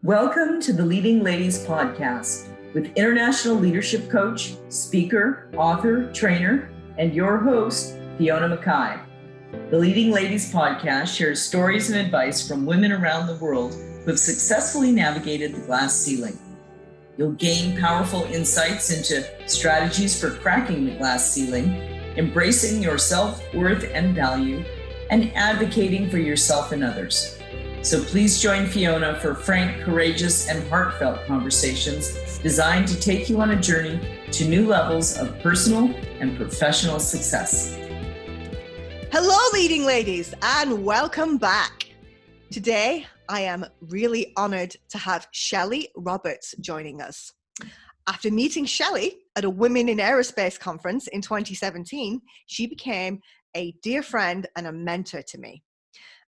Welcome to the Leading Ladies Podcast with international leadership coach, speaker, author, trainer, and your host, Fiona McKay. The Leading Ladies Podcast shares stories and advice from women around the world who have successfully navigated the glass ceiling. You'll gain powerful insights into strategies for cracking the glass ceiling, embracing your self-worth and value, and advocating for yourself and others. So please join Fiona for frank, courageous, and heartfelt conversations designed to take you on a journey to new levels of personal and professional success. Hello, leading ladies, and welcome back. Today, I am really honored to have Shelley Roberts joining us. After meeting Shelley at a Women in Aerospace conference in 2017, she became a dear friend and a mentor to me.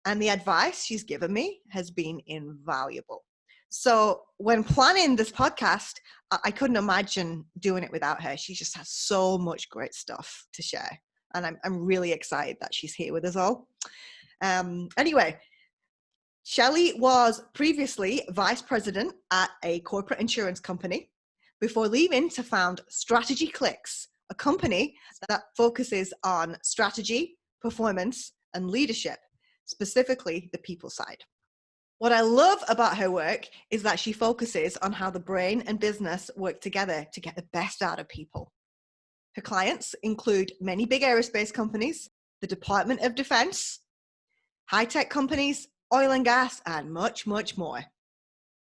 And the advice she's given me has been invaluable. So when planning this podcast, I couldn't imagine doing it without her. She just has so much great stuff to share. And I'm really excited that she's here with us all. Anyway, Shelley was previously vice president at a corporate insurance company before leaving to found Strategy Clicks, a company that focuses on strategy, performance, and leadership, specifically the people side. What I love about her work is that she focuses on how the brain and business work together to get the best out of people. Her clients include many big aerospace companies, the Department of Defense, high-tech companies, oil and gas, and much, much more.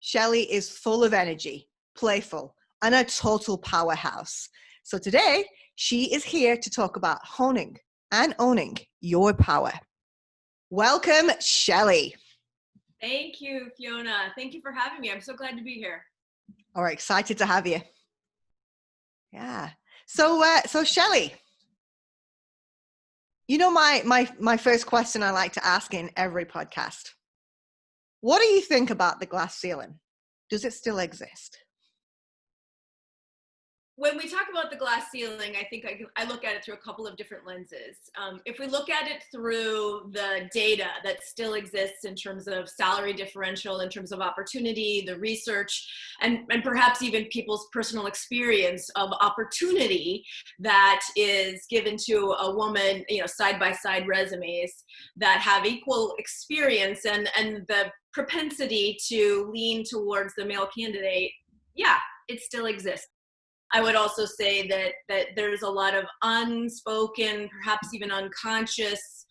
Shelley is full of energy, playful, and a total powerhouse. So today, she is here to talk about honing and owning your power. Welcome, Shelley. Thank you, Fiona. Thank you for having me. I'm so glad to be here. All right, excited to have you. Yeah. So Shelley, you know my first question I like to ask in every podcast. What do you think about the glass ceiling? Does it still exist? When we talk about the glass ceiling, I think I look at it through a couple of different lenses. If we look at it through the data that still exists in terms of salary differential, in terms of opportunity, the research, and perhaps even people's personal experience of opportunity that is given to a woman, side-by-side resumes that have equal experience and the propensity to lean towards the male candidate, yeah, it still exists. I would also say that there's a lot of unspoken, perhaps even unconscious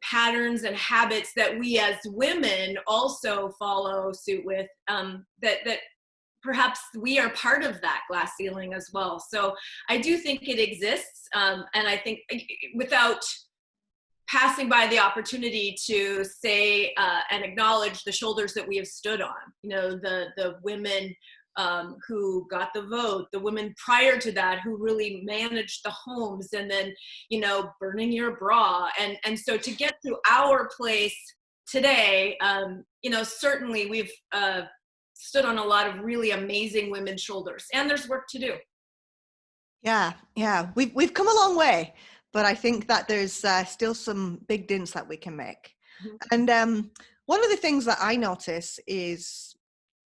patterns and habits that we as women also follow suit with, that perhaps we are part of that glass ceiling as well. So I do think it exists, and I think without passing by the opportunity to say and acknowledge the shoulders that we have stood on, the women who got the vote, the women prior to that who really managed the homes, and then, burning your bra. And so to get to our place today, certainly we've stood on a lot of really amazing women's shoulders, and there's work to do. Yeah. We've come a long way, but I think that there's still some big dents that we can make. Mm-hmm. And one of the things that I notice is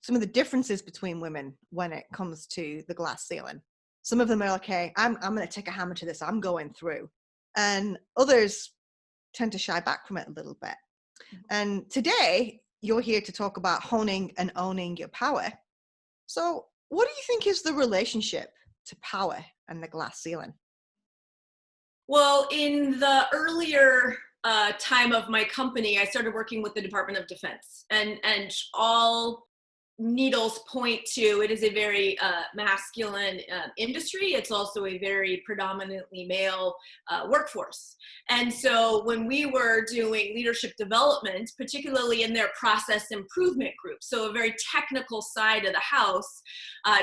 some of the differences between women when it comes to the glass ceiling. Some of them are like, hey, I'm going to take a hammer to this. I'm going through. And others tend to shy back from it a little bit. And today, you're here to talk about honing and owning your power. So what do you think is the relationship to power and the glass ceiling? Well, in the earlier time of my company, I started working with the Department of Defense, and all needles point to it is a very masculine industry. It's also a very predominantly male workforce. And so when we were doing leadership development, particularly in their process improvement group, so a very technical side of the house,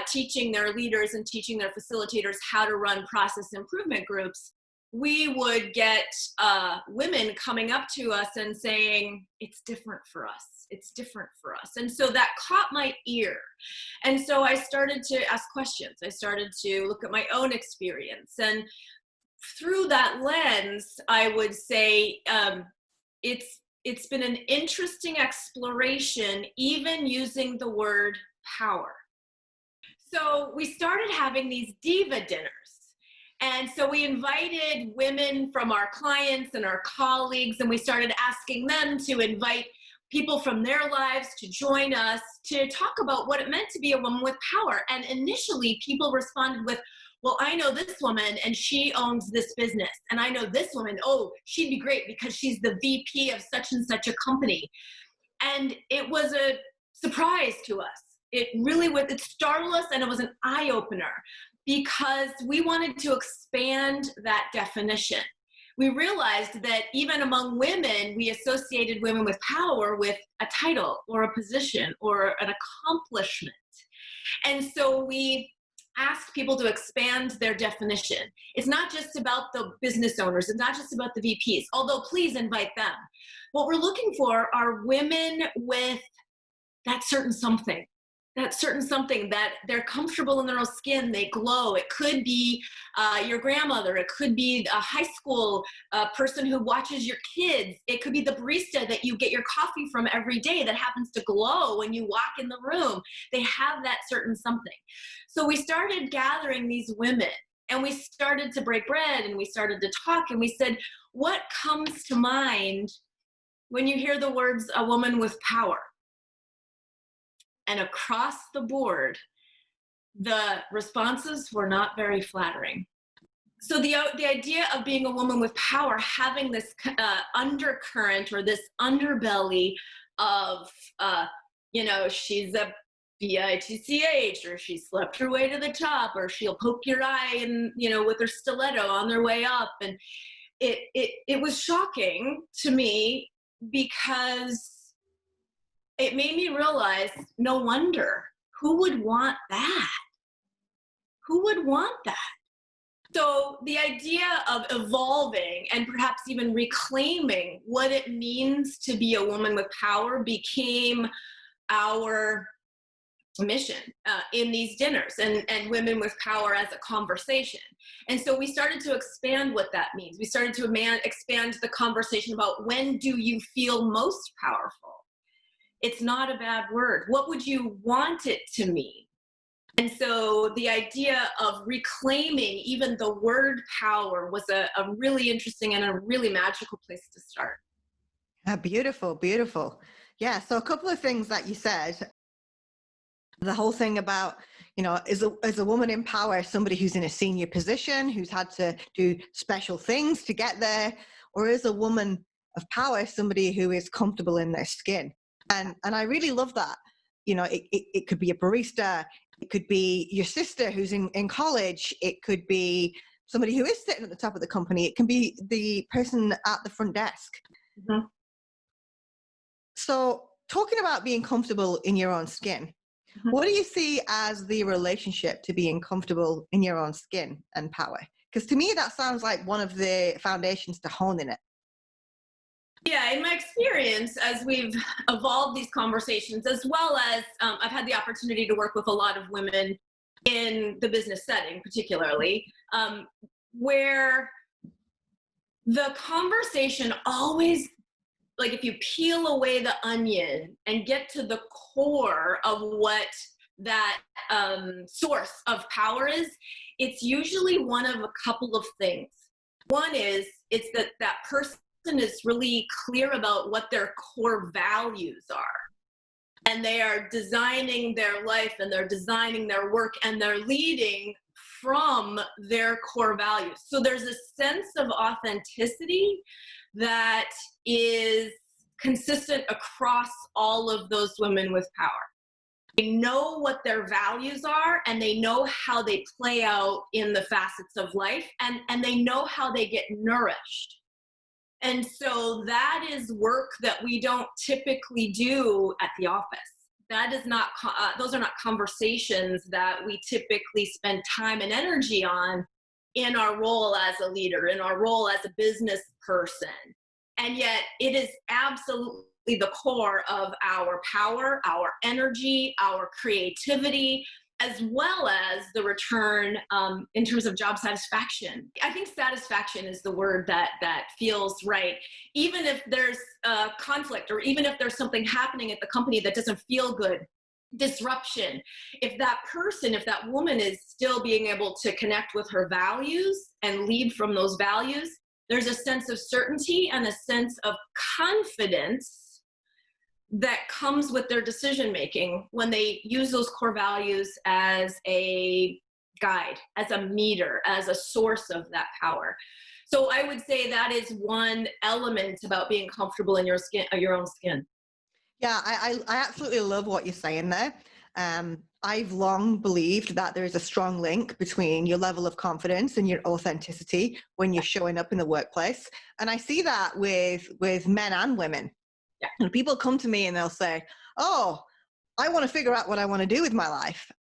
teaching their leaders and teaching their facilitators how to run process improvement groups, we would get women coming up to us and saying, it's different for us. It's different for us. And so that caught my ear. And so I started to ask questions. I started to look at my own experience. And through that lens, I would say it's it's been an interesting exploration, even using the word power. So we started having these diva dinners. And so we invited women from our clients and our colleagues, and we started asking them to invite people from their lives to join us to talk about what it meant to be a woman with power. And initially, people responded with, well, I know this woman and she owns this business. And I know this woman, oh, she'd be great because she's the VP of such and such a company. And it was a surprise to us. It really was, it startled us, and it was an eye-opener because we wanted to expand that definition. We realized that even among women, we associated women with power with a title or a position or an accomplishment. And so we asked people to expand their definition. It's not just about the business owners. It's not just about the VPs, although please invite them. What we're looking for are women with that certain something that they're comfortable in their own skin, they glow. It could be your grandmother. It could be a high school person who watches your kids. It could be the barista that you get your coffee from every day that happens to glow when you walk in the room. They have that certain something. So we started gathering these women, and we started to break bread, and we started to talk, and we said, what comes to mind when you hear the words, a woman with power? And across the board, the responses were not very flattering. So the idea of being a woman with power, having this undercurrent or this underbelly of, she's a bitch, or she slept her way to the top, or she'll poke your eye and, with her stiletto on their way up. And it was shocking to me because it made me realize, no wonder, who would want that? Who would want that? So the idea of evolving and perhaps even reclaiming what it means to be a woman with power became our mission in these dinners, and women with power as a conversation. And so we started to expand what that means. We started to expand the conversation about, when do you feel most powerful? It's not a bad word. What would you want it to mean? And so the idea of reclaiming even the word power was a really interesting and a really magical place to start. Beautiful, beautiful. Yeah, so a couple of things that you said. The whole thing about, is a woman in power somebody who's in a senior position, who's had to do special things to get there, or is a woman of power somebody who is comfortable in their skin? And I really love that. It could be a barista. It could be your sister who's in college. It could be somebody who is sitting at the top of the company. It can be the person at the front desk. Mm-hmm. So talking about being comfortable in your own skin, mm-hmm. What do you see as the relationship to being comfortable in your own skin and power? Because to me, that sounds like one of the foundations to honing it. Yeah, in my experience, as we've evolved these conversations, as well as I've had the opportunity to work with a lot of women in the business setting, particularly, where the conversation always, like if you peel away the onion and get to the core of what that source of power is, it's usually one of a couple of things. One is, it's that person is really clear about what their core values are, and they are designing their life and they're designing their work and they're leading from their core values. So there's a sense of authenticity that is consistent across all of those women with power. They know what their values are, and they know how they play out in the facets of life, and they know how they get nourished. And so that is work that we don't typically do at the office. That is not, those are not conversations that we typically spend time and energy on in our role as a leader, in our role as a business person. And yet it is absolutely the core of our power, our energy, our creativity, as well as the return in terms of job satisfaction. I think satisfaction is the word that feels right. Even if there's conflict, or even if there's something happening at the company that doesn't feel good, disruption, if that person, if that woman is still being able to connect with her values and lead from those values, there's a sense of certainty and a sense of confidence that comes with their decision making when they use those core values as a guide, as a meter, as a source of that power. So I would say that is one element about being comfortable in your skin, your own skin. Yeah, I absolutely love what you're saying there. I've long believed that there is a strong link between your level of confidence and your authenticity when you're showing up in the workplace. And I see that with men and women. Yeah. And people come to me and they'll say, oh, I want to figure out what I want to do with my life.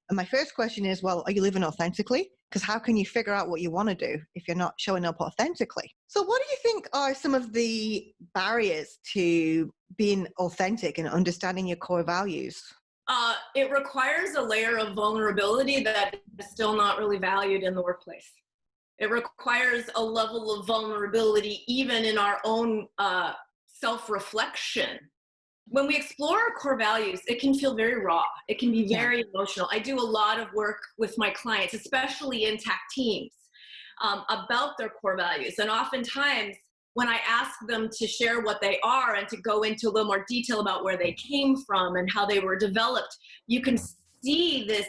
And my first question is, well, are you living authentically? Because how can you figure out what you want to do if you're not showing up authentically? So what do you think are some of the barriers to being authentic and understanding your core values? It requires a layer of vulnerability that is still not really valued in the workplace. It requires a level of vulnerability even in our own self-reflection. When we explore our core values, it can feel very raw. It can be very emotional. I do a lot of work with my clients, especially in tech teams, about their core values. And oftentimes, when I ask them to share what they are and to go into a little more detail about where they came from and how they were developed, you can see this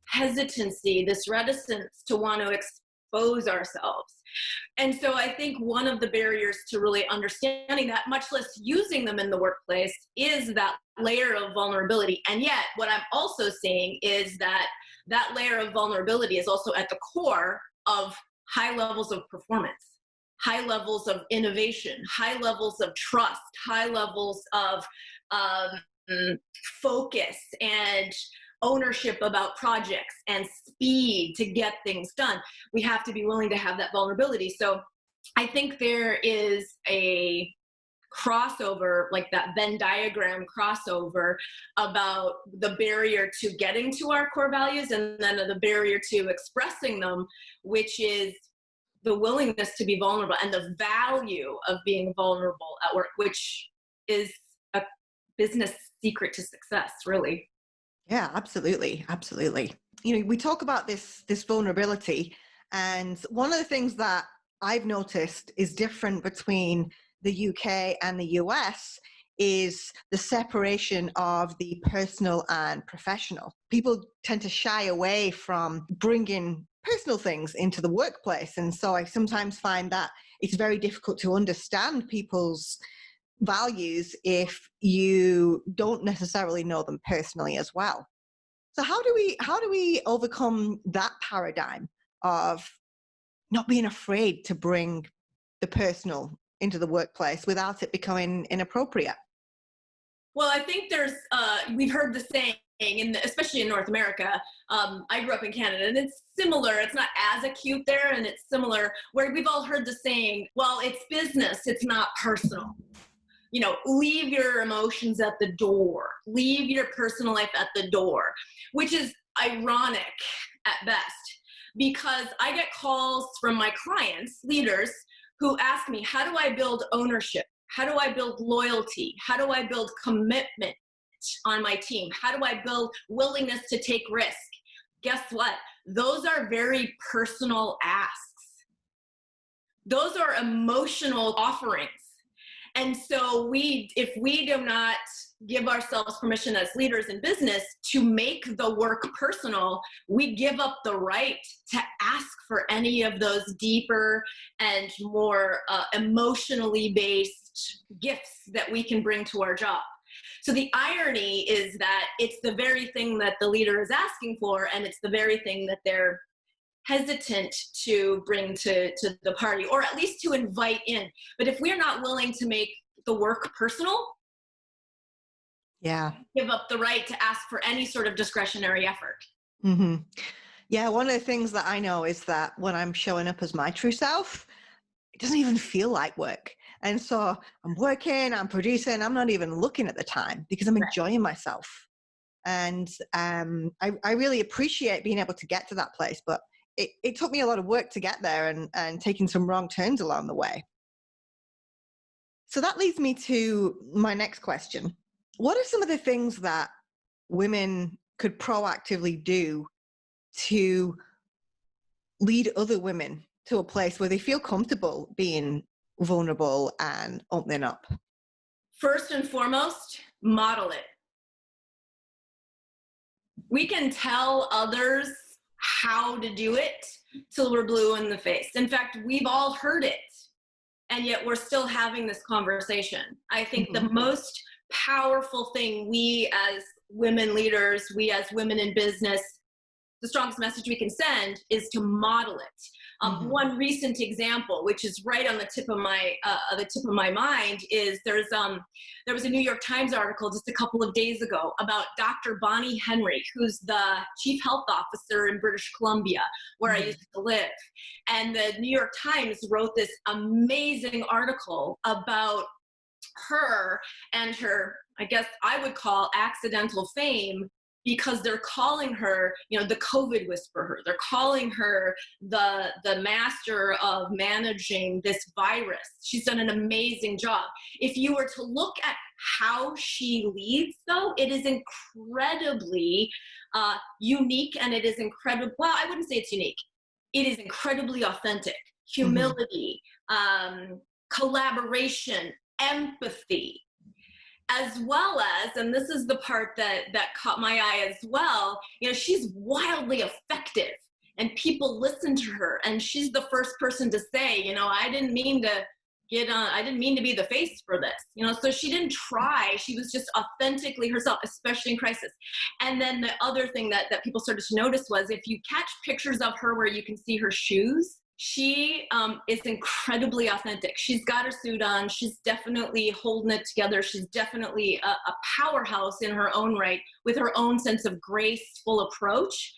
hesitancy, this reticence to want to expose ourselves. And so I think one of the barriers to really understanding that, much less using them in the workplace, is that layer of vulnerability. And yet, what I'm also saying is that that layer of vulnerability is also at the core of high levels of performance, high levels of innovation, high levels of trust, high levels of focus and ownership about projects and speed to get things done. We have to be willing to have that vulnerability. So I think there is a crossover, like that Venn diagram crossover, about the barrier to getting to our core values and then the barrier to expressing them, which is the willingness to be vulnerable and the value of being vulnerable at work, which is a business secret to success, really. Yeah, absolutely. Absolutely. You know, we talk about this vulnerability, and one of the things that I've noticed is different between the UK and the US is the separation of the personal and professional. People tend to shy away from bringing personal things into the workplace. And so I sometimes find that it's very difficult to understand people's values if you don't necessarily know them personally as well. So how do we overcome that paradigm of not being afraid to bring the personal into the workplace without it becoming inappropriate? Well, I think there's we've heard the saying, especially in North America. I grew up in Canada, and it's similar. It's not as acute there, and it's similar, where we've all heard the saying, well, it's business, it's not personal. You know, leave your emotions at the door, leave your personal life at the door, which is ironic at best, because I get calls from my clients, leaders, who ask me, how do I build ownership? How do I build loyalty? How do I build commitment on my team? How do I build willingness to take risk? Guess what? Those are very personal asks. Those are emotional offerings. And so if we do not give ourselves permission as leaders in business to make the work personal, we give up the right to ask for any of those deeper and more emotionally based gifts that we can bring to our job. So the irony is that it's the very thing that the leader is asking for, and it's the very thing that they're hesitant to bring to the party, or at least to invite in. But if we're not willing to make the work personal, give up the right to ask for any sort of discretionary effort. Mm-hmm. Yeah, one of the things that I know is that when I'm showing up as my true self, it doesn't even feel like work. And so I'm working, I'm producing, I'm not even looking at the time because I'm enjoying myself. And I really appreciate being able to get to that place, but it took me a lot of work to get there and taking some wrong turns along the way. So that leads me to my next question. What are some of the things that women could proactively do to lead other women to a place where they feel comfortable being vulnerable and opening up? First and foremost, model it. We can tell others how to do it till we're blue in the face. In fact, we've all heard it, and yet we're still having this conversation. I think the most powerful thing we as women leaders, we as women in business, the strongest message we can send is to model it. One recent example, which is right on the tip of my mind, is there was a New York Times article just a couple of days ago about Dr. Bonnie Henry, who's the chief health officer in British Columbia, where I used to live. And the New York Times wrote this amazing article about her and her, I guess I would call, accidental fame, because they're calling her, the COVID whisperer. They're calling her the master of managing this virus. She's done an amazing job. If you were to look at how she leads, though, it is incredibly unique, and it is incredible. Well, I wouldn't say it's unique. It is incredibly authentic. Humility, collaboration, empathy. As well as, and this is the part that caught my eye as well, she's wildly effective and people listen to her, and she's the first person to say, I didn't mean to be the face for this, so she didn't try. She was just authentically herself, especially in crisis. And then the other thing that people started to notice was, if you catch pictures of her where you can see her shoes, she is incredibly authentic. She's got her suit on. She's definitely holding it together. She's definitely a powerhouse in her own right, with her own sense of graceful approach.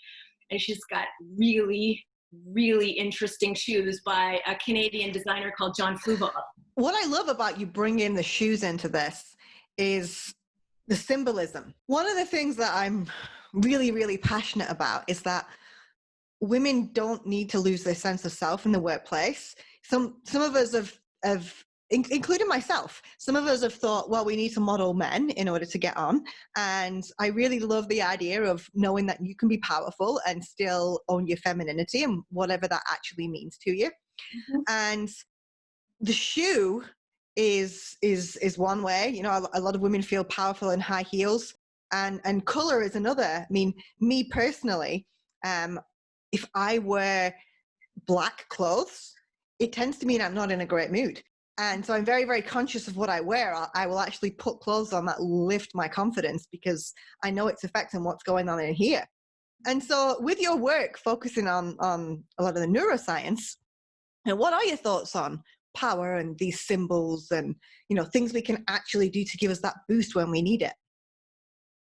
And she's got really, really interesting shoes by a Canadian designer called John Fuva. What I love about you bringing the shoes into this is the symbolism. One of the things that I'm really, really passionate about is that women don't need to lose their sense of self in the workplace. Some of us have, including myself, some of us have thought, well, we need to model men in order to get on. And I really love the idea of knowing that you can be powerful and still own your femininity and whatever that actually means to you. And the shoe is one way. A lot of women feel powerful in high heels, and color is another. I mean, me personally, if I wear black clothes, it tends to mean I'm not in a great mood. And so I'm very, very conscious of what I wear. I will actually put clothes on that lift my confidence, because I know it's affecting what's going on in here. And so with your work focusing on a lot of the neuroscience, and what are your thoughts on power and these symbols and, things we can actually do to give us that boost when we need it?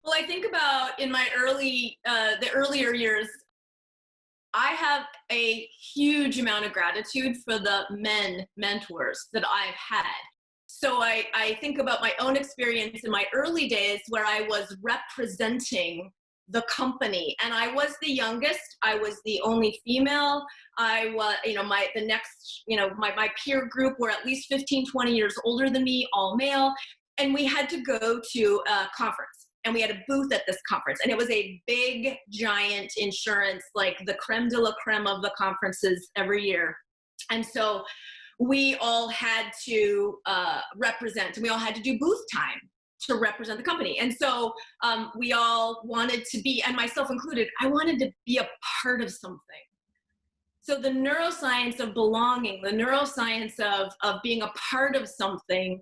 Well, I think about in my the earlier years, I have a huge amount of gratitude for the men mentors that I've had. So I think about my own experience in my early days, where I was representing the company, and I was the youngest. I was the only female. I was, my peer group were at least 15, 20 years older than me, all male. And we had to go to a conference. And we had a booth at this conference, and it was a big, giant insurance, like the creme de la creme of the conferences every year. And so we all had to represent, and we all had to do booth time to represent the company. And so we all wanted to be, and myself included, I wanted to be a part of something. So the neuroscience of belonging, the neuroscience of being a part of something,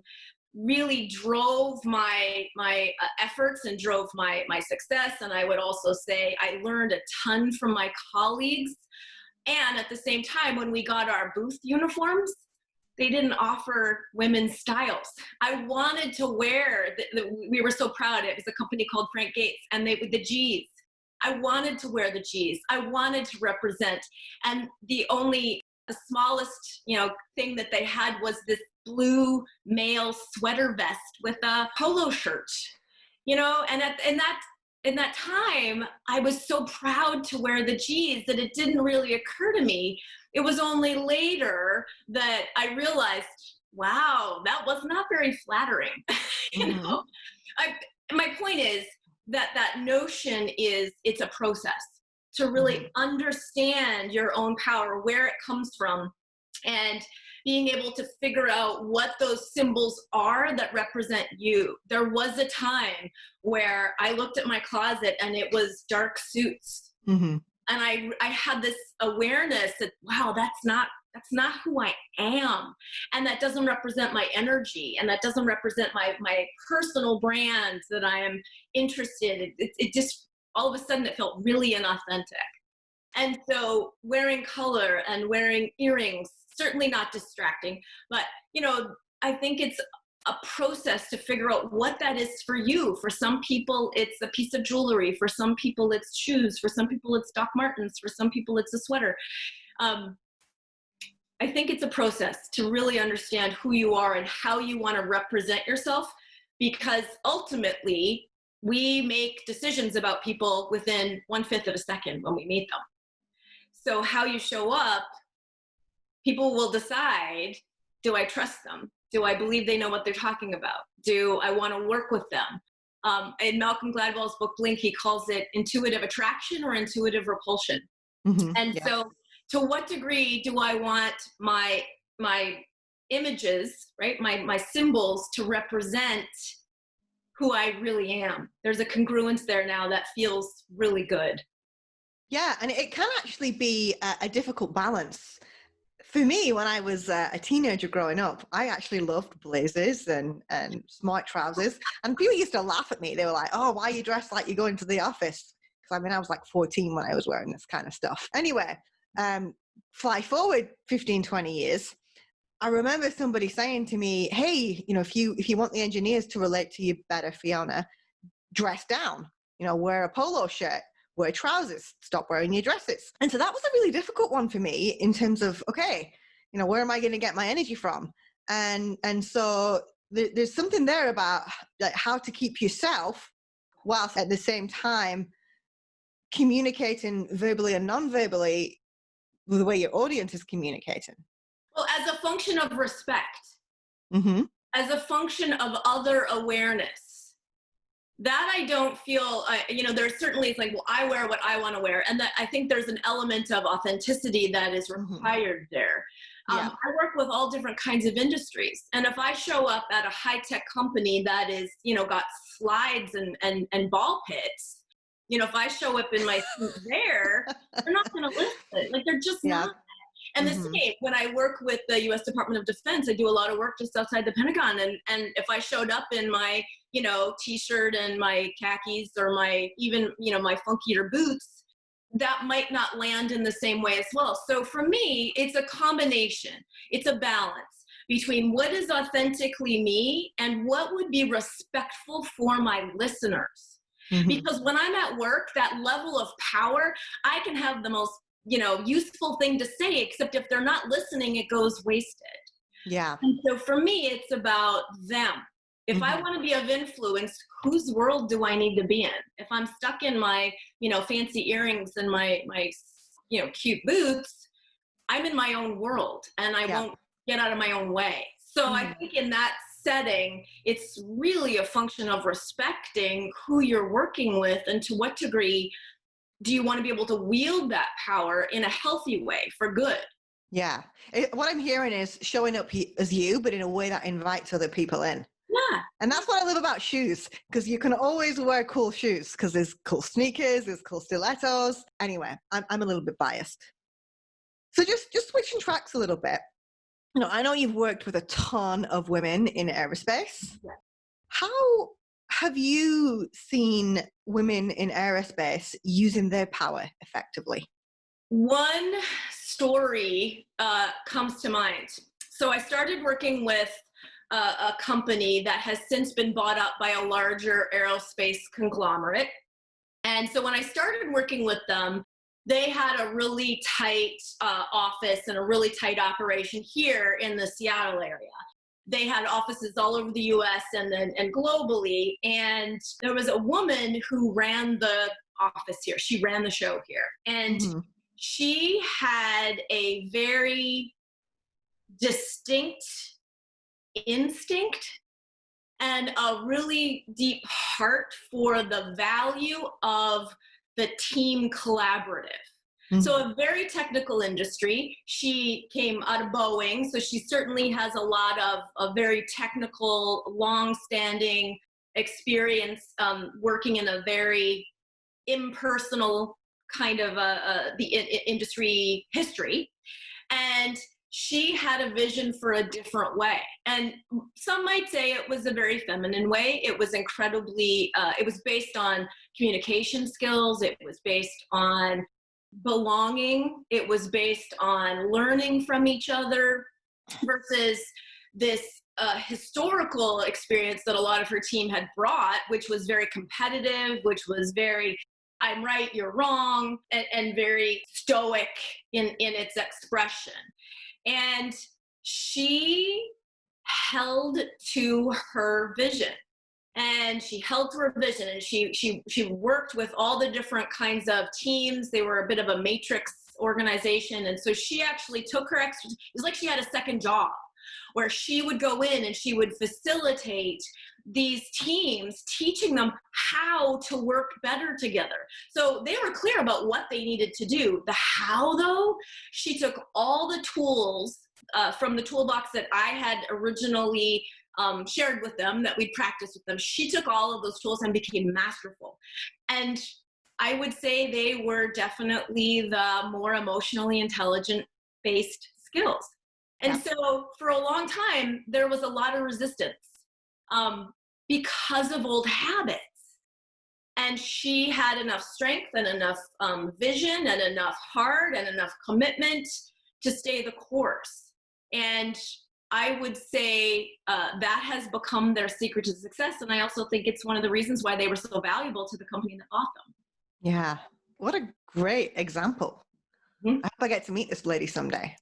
really drove my efforts and drove my success. And I would also say I learned a ton from my colleagues. And at the same time, when we got our booth uniforms, they didn't offer women's styles. I wanted to wear, we were so proud. It was a company called Frank Gates, and the G's. I wanted to wear the G's. I wanted to represent. And the smallest, thing that they had was this blue male sweater vest with a polo shirt, and that in that time, I was so proud to wear the G's that it didn't really occur to me. It was only later that I realized, wow, that was not very flattering. You know, my point is that notion is, it's a process to really understand your own power, where it comes from, and being able to figure out what those symbols are that represent you. There was a time where I looked at my closet and it was dark suits. And I had this awareness that, wow, that's not who I am. And that doesn't represent my energy. And that doesn't represent my personal brand that I am interested in. It just, all of a sudden, it felt really inauthentic. And so wearing color and wearing earrings, certainly not distracting, but, you know, I think it's a process to figure out what that is for you. For some people, it's a piece of jewelry. For some people, it's shoes. For some people, it's Doc Martens. For some people, it's a sweater. I think it's a process to really understand who you are and how you want to represent yourself, because ultimately, we make decisions about people within 1/5 of a second when we meet them. So how you show up, people will decide, do I trust them? Do I believe they know what they're talking about? Do I want to work with them? In Malcolm Gladwell's book, Blink, he calls it intuitive attraction or intuitive repulsion. So to what degree do I want my images, right, my symbols to represent who I really am? There's a congruence there now that feels really good. Yeah, and it can actually be a difficult balance. For me, when I was a teenager growing up, I actually loved blazers and smart trousers. And people used to laugh at me. They were like, oh, why are you dressed like you're going to the office? Because I mean, I was like 14 when I was wearing this kind of stuff. Anyway, fly forward 15, 20 years. I remember somebody saying to me, hey, you know, if you want the engineers to relate to you better, Fiona, dress down, you know, wear a polo shirt, wear trousers, stop wearing your dresses. And so that was a really difficult one for me in terms of, okay, you know, where am I going to get my energy from? And so there's something there about like how to keep yourself whilst at the same time communicating verbally and non-verbally the way your audience is communicating. Well, as a function of respect, as a function of other awareness, that I don't feel, you know, there's certainly, it's like, well, I wear what I want to wear. And that I think there's an element of authenticity that is required there. I work with all different kinds of industries. And if I show up at a high-tech company that is, you know, got slides and ball pits, you know, if I show up in my suit there, they're not going to listen. Like, they're just not. And the same, when I work with the U.S. Department of Defense, I do a lot of work just outside the Pentagon. And if I showed up in my, you know, t-shirt and my khakis or my, even, you know, my funkier boots, that might not land in the same way as well. So for me, it's a combination. It's a balance between what is authentically me and what would be respectful for my listeners. Because when I'm at work, that level of power, I can have the most, you know, useful thing to say, except if they're not listening, it goes wasted. And so for me, it's about them. If I want to be of influence, whose world do I need to be in? If I'm stuck in my, you know, fancy earrings and my, you know, cute boots, I'm in my own world and I won't get out of my own way. So I think in that setting, it's really a function of respecting who you're working with and to what degree do you want to be able to wield that power in a healthy way for good. What I'm hearing is showing up as you, but in a way that invites other people in. And that's what I love about shoes, because you can always wear cool shoes because there's cool sneakers, there's cool stilettos. Anyway, I'm a little bit biased. So just switching tracks a little bit. You know, I know you've worked with a ton of women in aerospace. How have you seen women in aerospace using their power effectively? One story comes to mind. So I started working with a company that has since been bought up by a larger aerospace conglomerate. And so when I started working with them, they had a really tight office and a really tight operation here in the Seattle area. They had offices all over the US and globally. And there was a woman who ran the office here. She ran the show here. And she had a very distinct instinct and a really deep heart for the value of the team collaborative. So a very technical industry. She came out of Boeing, so she certainly has a lot of a very technical, long-standing experience working in a very impersonal kind of the industry history. And she had a vision for a different way. And some might say it was a very feminine way. It was incredibly, it was based on communication skills. It was based on belonging. It was based on learning from each other versus this historical experience that a lot of her team had brought, which was very competitive, which was very, I'm right, you're wrong, and very stoic in its expression. And she held to her vision. And she held to her vision, and she worked with all the different kinds of teams. They were a bit of a matrix organization. And so she actually took her extra, it was like she had a second job where she would go in and she would facilitate these teams, teaching them how to work better together. So they were clear about what they needed to do. The how, though, she took all the tools from the toolbox that I had originally shared with them, that we practiced with them. She took all of those tools and became masterful. And I would say they were definitely the more emotionally intelligent based skills. And so for a long time, there was a lot of resistance because of old habits. And she had enough strength and enough vision and enough heart and enough commitment to stay the course. And I would say that has become their secret to success. And I also think it's one of the reasons why they were so valuable to the company that bought them. Yeah. What a great example. I hope I get to meet this lady someday.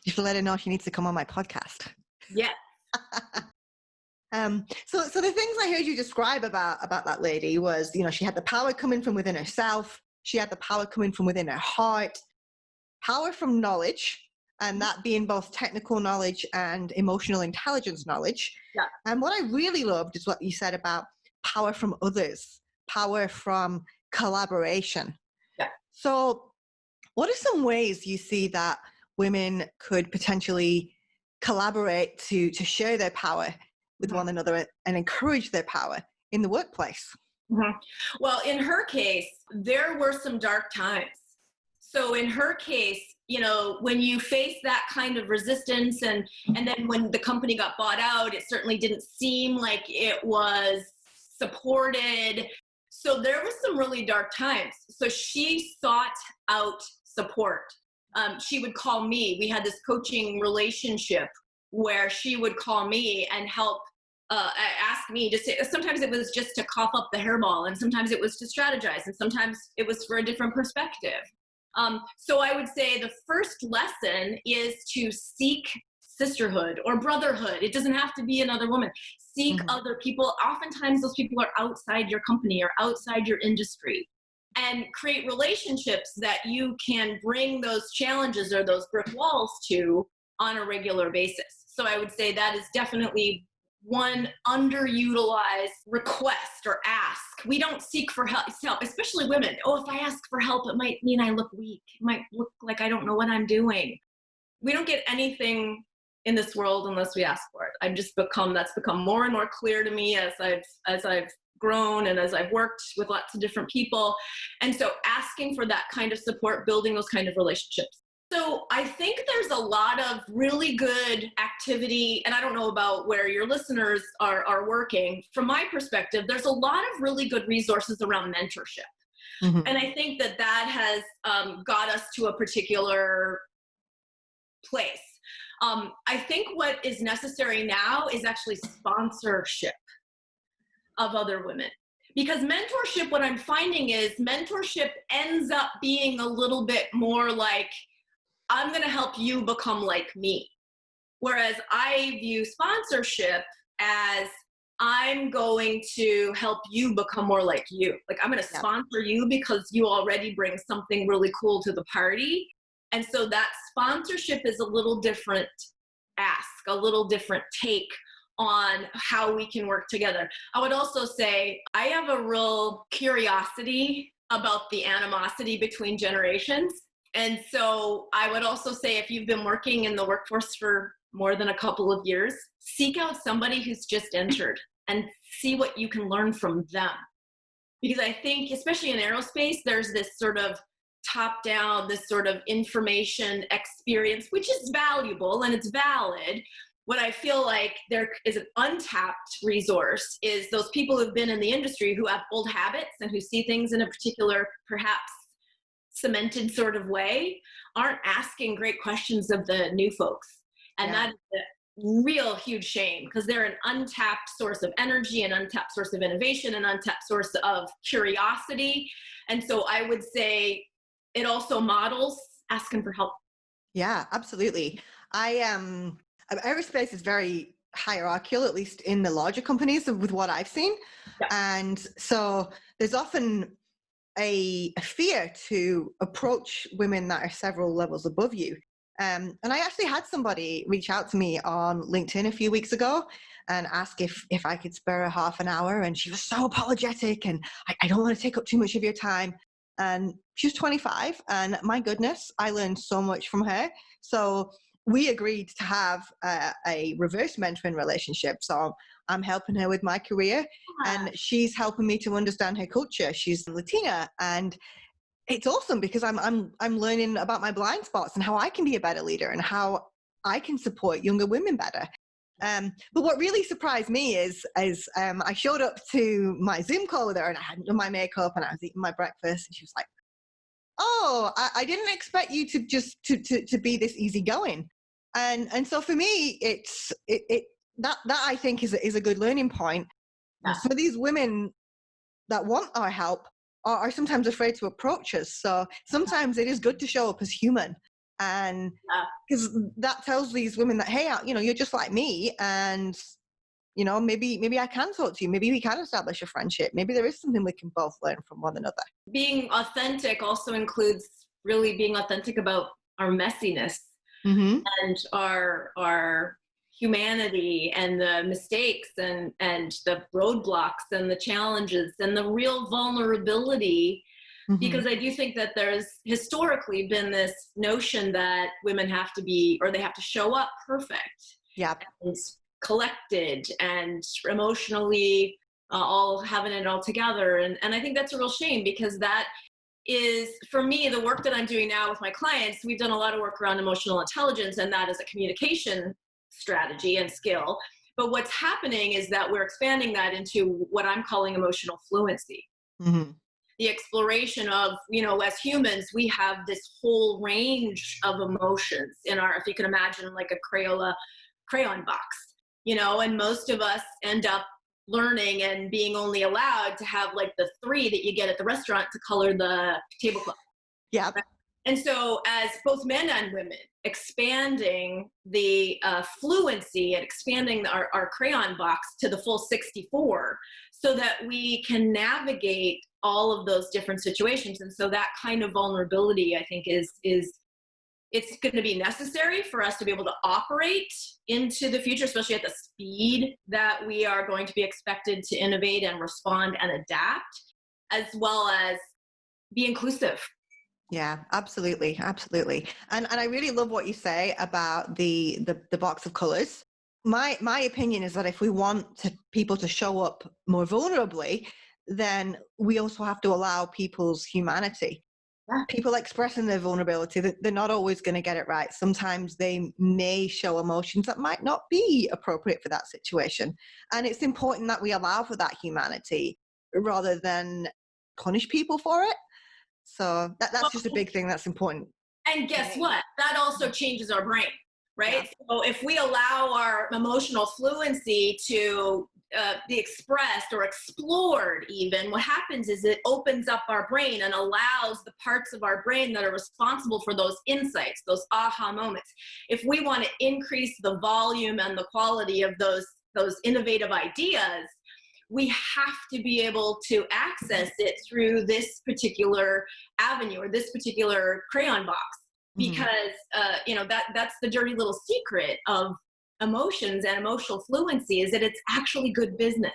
You should let her know she needs to come on my podcast. Yeah. So the things I heard you describe about that lady was, you know, she had the power coming from within herself. She had the power coming from within her heart, power from knowledge, and that being both technical knowledge and emotional intelligence knowledge. Yeah. And what I really loved is what you said about power from others, power from collaboration. Yeah. So what are some ways you see that women could potentially collaborate to share their power with one another and encourage their power in the workplace? Well, in her case, there were some dark times. So in her case, you know, when you face that kind of resistance and then when the company got bought out, it certainly didn't seem like it was supported. So there was some really dark times. So she sought out support. She would call me. We had this coaching relationship where she would call me and help ask me to say, sometimes it was just to cough up the hairball, and sometimes it was to strategize, and sometimes it was for a different perspective. So I would say the first lesson is to seek sisterhood or brotherhood. It doesn't have to be another woman. Seek other people. Oftentimes those people are outside your company or outside your industry, and create relationships that you can bring those challenges or those brick walls to on a regular basis. So I would say that is definitely one underutilized request or ask. We don't seek for help, especially women. Oh, if I ask for help, it might mean I look weak. It might look like I don't know what I'm doing. We don't get anything in this world unless we ask for it. That's become more and more clear to me as I've grown and as I've worked with lots of different people. And so asking for that kind of support, building those kind of relationships. So I think there's a lot of really good activity, and I don't know about where your listeners are working. From my perspective, there's a lot of really good resources around mentorship. And I think that has got us to a particular place. I think what is necessary now is actually sponsorship of other women. Because mentorship, what I'm finding is mentorship ends up being a little bit more like, I'm going to help you become like me. Whereas I view sponsorship as I'm going to help you become more like you. Like I'm going to sponsor you because you already bring something really cool to the party. And so that sponsorship is a little different ask, a little different take on how we can work together. I would also say I have a real curiosity about the animosity between generations. And so I would also say if you've been working in the workforce for more than a couple of years, seek out somebody who's just entered and see what you can learn from them. Because I think, especially in aerospace, there's this sort of top-down, this sort of information experience, which is valuable and it's valid. What I feel like there is an untapped resource is those people who've been in the industry who have old habits and who see things in a particular, perhaps cemented sort of way, aren't asking great questions of the new folks. And that is a real huge shame because they're an untapped source of energy, an untapped source of innovation, an untapped source of curiosity. And so I would say it also models asking for help. Yeah, absolutely. Aerospace is very hierarchical, at least in the larger companies with what I've seen. Yeah. And so there's often a fear to approach women that are several levels above you. And I actually had somebody reach out to me on LinkedIn a few weeks ago and ask if I could spare her half an hour. And she was so apologetic and I don't want to take up too much of your time. And she was 25 and my goodness, I learned so much from her. So we agreed to have a reverse mentoring relationship. So I'm helping her with my career and she's helping me to understand her culture. She's Latina and it's awesome because I'm learning about my blind spots and how I can be a better leader and how I can support younger women better. But what really surprised me is I showed up to my Zoom call with her and I hadn't done my makeup and I was eating my breakfast and she was like, "Oh, I didn't expect you to just to be this easygoing." And so for me, that I think is a good learning point. Yeah. Some of these women that want our help are sometimes afraid to approach us. So sometimes it is good to show up as human. And because that tells these women that, hey, you're just like me. And, maybe I can talk to you. Maybe we can establish a friendship. Maybe there is something we can both learn from one another. Being authentic also includes really being authentic about our messiness and our humanity and the mistakes and the roadblocks and the challenges and the real vulnerability, because I do think that there's historically been this notion that women have to be, or they have to show up perfect and collected and emotionally all having it all together. And I think that's a real shame because that is, for me, the work that I'm doing now with my clients, we've done a lot of work around emotional intelligence and that as a communication strategy and skill. But what's happening is that we're expanding that into what I'm calling emotional fluency. The exploration of, as humans, we have this whole range of emotions in our, if you can imagine like a crayon box, and most of us end up learning and being only allowed to have like the 3 that you get at the restaurant to color the tablecloth. Yeah. And so as both men and women expanding the fluency and expanding our crayon box to the full 64 so that we can navigate all of those different situations. And so that kind of vulnerability, I think, is it's going to be necessary for us to be able to operate into the future, especially at the speed that we are going to be expected to innovate and respond and adapt, as well as be inclusive. Yeah, absolutely. Absolutely. And I really love what you say about the box of colors. My opinion is that if we want people to show up more vulnerably, then we also have to allow people's humanity. Yeah. People expressing their vulnerability, they're not always going to get it right. Sometimes they may show emotions that might not be appropriate for that situation. And it's important that we allow for that humanity rather than punish people for it. So that's just a big thing that's important. And guess what? That also changes our brain, right? Yeah. So if we allow our emotional fluency to be expressed or explored even, what happens is it opens up our brain and allows the parts of our brain that are responsible for those insights, those aha moments. If we want to increase the volume and the quality of those innovative ideas, we have to be able to access it through this particular avenue or this particular crayon box, because that's the dirty little secret of emotions and emotional fluency, is that it's actually good business,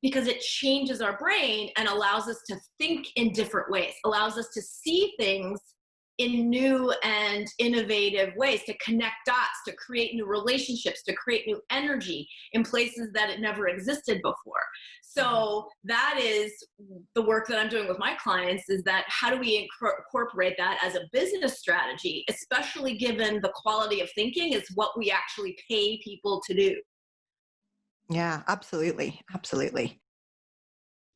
because it changes our brain and allows us to think in different ways, allows us to see things in new and innovative ways, to connect dots, to create new relationships, to create new energy in places that it never existed before. So that is the work that I'm doing with my clients, is that how do we incorporate that as a business strategy, especially given the quality of thinking is what we actually pay people to do. Yeah, absolutely. Absolutely.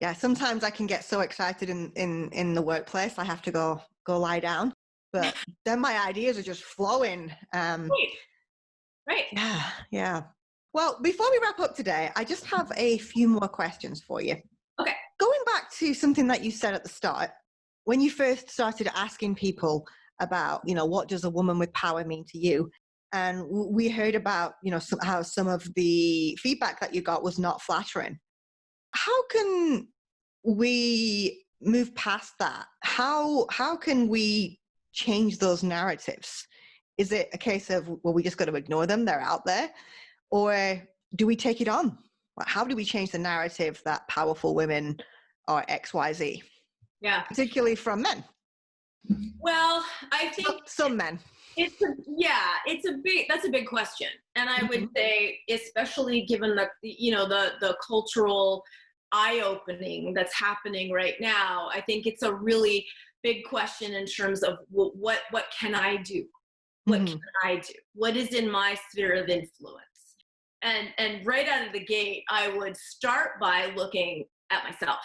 Yeah, sometimes I can get so excited in the workplace, I have to go lie down. But then my ideas are just flowing. Right. Yeah. Well, before we wrap up today, I just have a few more questions for you. Okay. Going back to something that you said at the start, when you first started asking people about, what does a woman with power mean to you? And we heard about, how some of the feedback that you got was not flattering. How can we move past that? How can we change those narratives? Is it a case of, well, we just got to ignore them, they're out there? Or do we take it on? How do we change the narrative that powerful women are XYZ? Yeah. Particularly from men. Well, I think some men. That's a big question. And I would say, especially given the cultural eye-opening that's happening right now, I think it's a really big question in terms of what can I do? What can I do? What is in my sphere of influence? And right out of the gate, I would start by looking at myself.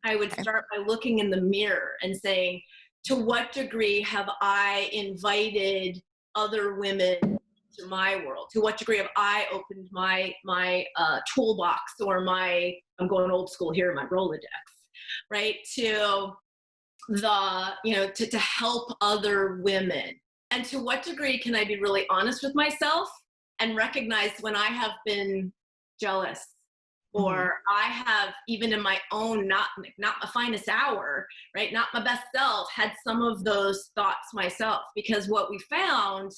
I would start by looking in the mirror and saying, to what degree have I invited other women to my world? To what degree have I opened my toolbox, or I'm going old school here, my Rolodex, right? To to help other women. And to what degree can I be really honest with myself and recognize when I have been jealous, or I have, even in my own, not my finest hour, right, not my best self, had some of those thoughts myself. Because what we found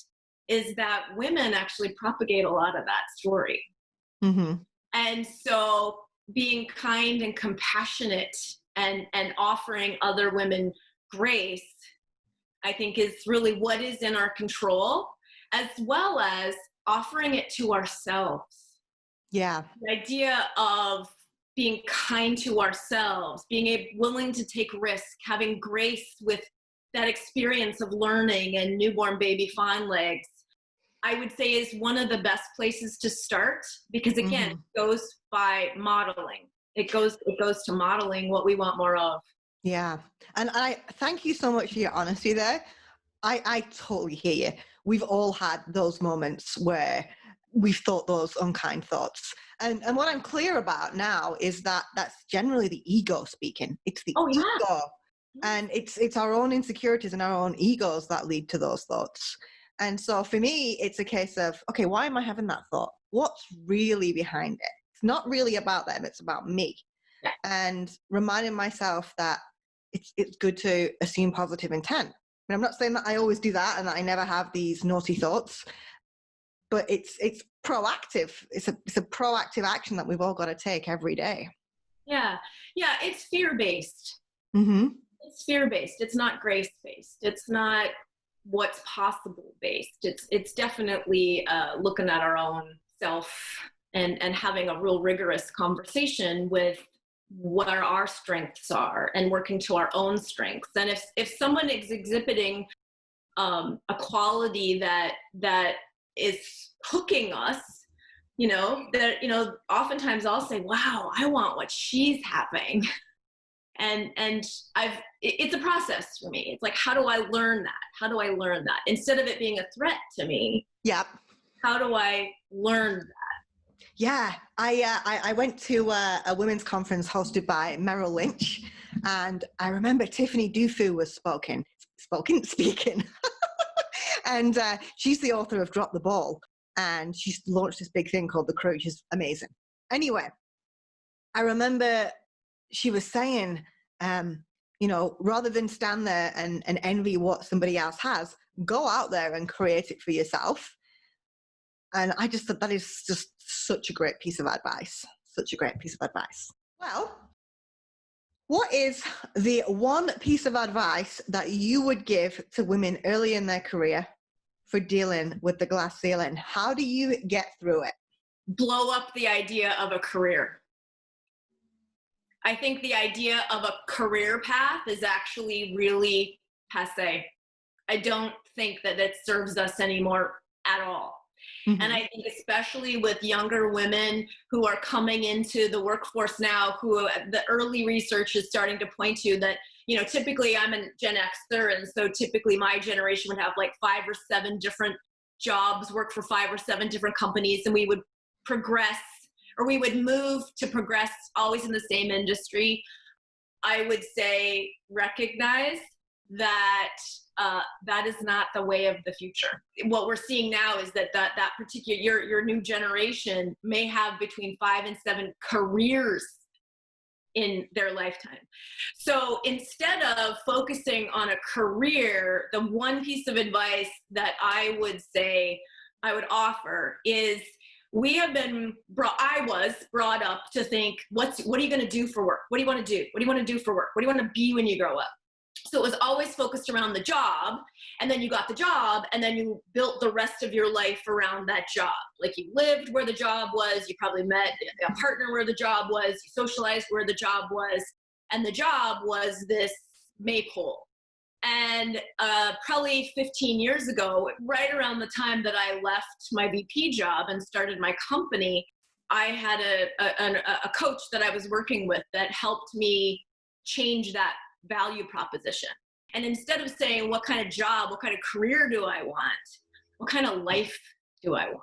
is that women actually propagate a lot of that story. And so being kind and compassionate and offering other women grace, I think, is really what is in our control, as well as offering it to ourselves. Yeah. The idea of being kind to ourselves, being willing to take risk, having grace with that experience of learning and newborn baby fawn legs, I would say is one of the best places to start, because again, it goes by modeling. It goes to modeling what we want more of. Yeah. And I thank you so much for your honesty there. I totally hear you. We've all had those moments where we've thought those unkind thoughts. And what I'm clear about now is that that's generally the ego speaking. It's the ego. And it's our own insecurities and our own egos that lead to those thoughts. And so for me, it's a case of, okay, why am I having that thought? What's really behind it? It's not really about them. It's about me. Yeah. And reminding myself that it's good to assume positive intent. And I'm not saying that I always do that and that I never have these naughty thoughts, but it's proactive. It's a proactive action that we've all got to take every day. Yeah. Yeah. It's fear-based. It's fear-based. It's not grace-based. It's not what's possible based. It's definitely looking at our own self and having a real rigorous conversation with what our strengths are and working to our own strengths. And if someone is exhibiting a quality that is hooking us, oftentimes I'll say, wow, I want what she's having. And it's a process for me. It's like, how do I learn that? How do I learn that? Instead of it being a threat to me. Yep. How do I learn that? Yeah, I went to a women's conference hosted by Merrill Lynch, and I remember Tiffany Dufu was speaking, and she's the author of Drop the Ball, and she's launched this big thing called The Crew, which is amazing. Anyway, I remember she was saying, rather than stand there and envy what somebody else has, go out there and create it for yourself. And I just thought that is just such a great piece of advice. Such a great piece of advice. Well, what is the one piece of advice that you would give to women early in their career for dealing with the glass ceiling? How do you get through it? Blow up the idea of a career. I think the idea of a career path is actually really passé. I don't think that it serves us anymore at all. Mm-hmm. And I think especially with younger women who are coming into the workforce now, who the early research is starting to point to that, typically I'm a Gen Xer, and so typically my generation would have like 5 or 7 different jobs, work for 5 or 7 different companies, and we would progress, or we would move to progress always in the same industry. I would say recognize that that is not the way of the future. What we're seeing now is that particular, your new generation may have between 5 and 7 careers in their lifetime. So instead of focusing on a career, the one piece of advice that I would say, I would offer is, I was brought up to think, what are you going to do for work? What do you want to do? What do you want to do for work? What do you want to be when you grow up? So it was always focused around the job, and then you got the job, and then you built the rest of your life around that job. Like you lived where the job was, you probably met a partner where the job was, you socialized where the job was, and the job was this maypole. And probably 15 years ago, right around the time that I left my VP job and started my company, I had a coach that I was working with that helped me change that value proposition. And instead of saying, what kind of job, what kind of career do I want? What kind of life do I want?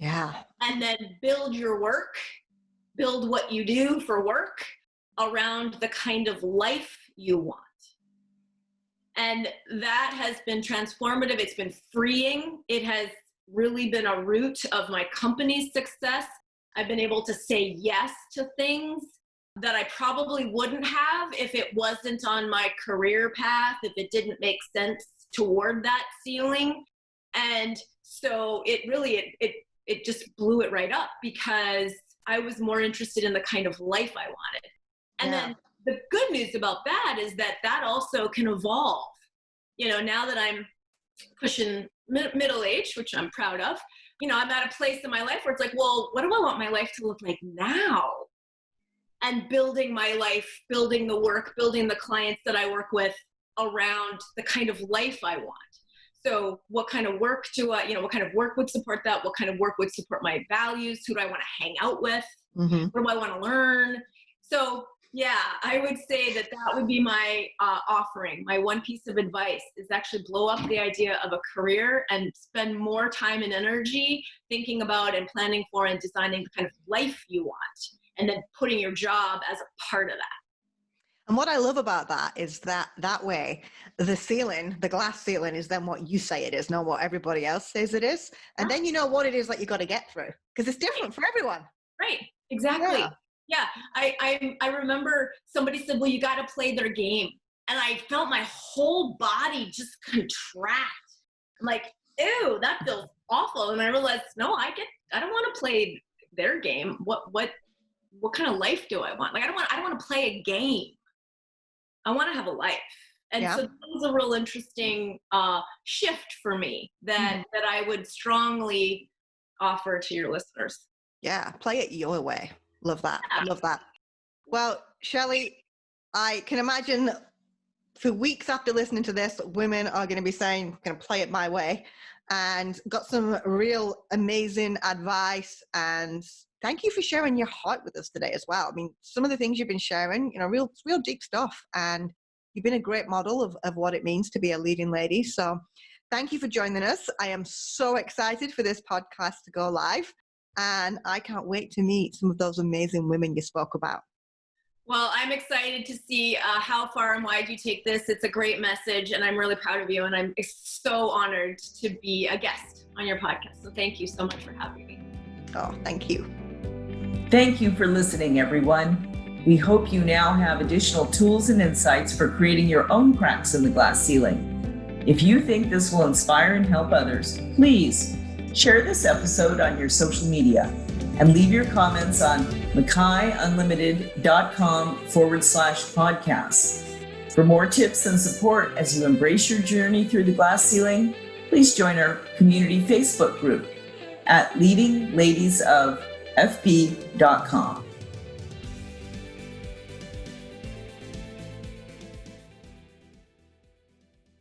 Yeah. And then build your work, build what you do for work around the kind of life you want. And that has been transformative. It's been freeing. It has really been a root of my company's success. I've been able to say yes to things that I probably wouldn't have if it wasn't on my career path, if it didn't make sense toward that ceiling. And so it just blew it right up, because I was more interested in the kind of life I wanted. And then the good news about that is that also can evolve. Now that I'm pushing middle age, which I'm proud of, I'm at a place in my life where it's like, well, what do I want my life to look like now? And building my life, building the work, building the clients that I work with around the kind of life I want. So what kind of work what kind of work would support that? What kind of work would support my values? Who do I want to hang out with? Mm-hmm. What do I want to learn? So yeah, I would say that would be my offering. My one piece of advice is actually blow up the idea of a career and spend more time and energy thinking about and planning for and designing the kind of life you want, and then putting your job as a part of that. And what I love about that is that way, the glass ceiling is then what you say it is, not what everybody else says it is. And then you know what it is that you got to get through, because it's different for everyone. Right, exactly. Yeah. I remember somebody said, well, you got to play their game. And I felt my whole body just contract. I'm like, ew, that feels awful. And I realized, no, I don't want to play their game. What kind of life do I want? Like, I don't want to play a game. I want to have a life. And so that was a real interesting shift for me that I would strongly offer to your listeners. Yeah. Play it your way. Love that. Yeah. Love that. Well, Shelley, I can imagine for weeks after listening to this, women are going to be saying, I'm going to play it my way, and got some real amazing advice. And thank you for sharing your heart with us today as well. I mean, some of the things you've been sharing, real deep stuff. And you've been a great model of what it means to be a leading lady. So thank you for joining us. I am so excited for this podcast to go live. and I can't wait to meet some of those amazing women you spoke about. Well, I'm excited to see how far and wide you take this. It's a great message, and I'm really proud of you, and I'm so honored to be a guest on your podcast. So thank you so much for having me. Oh, thank you. Thank you for listening, everyone. We hope you now have additional tools and insights for creating your own cracks in the glass ceiling. If you think this will inspire and help others, please share this episode on your social media and leave your comments on McKayUnlimited.com/podcasts. For more tips and support as you embrace your journey through the glass ceiling, please join our community Facebook group at leadingladiesofFB.com.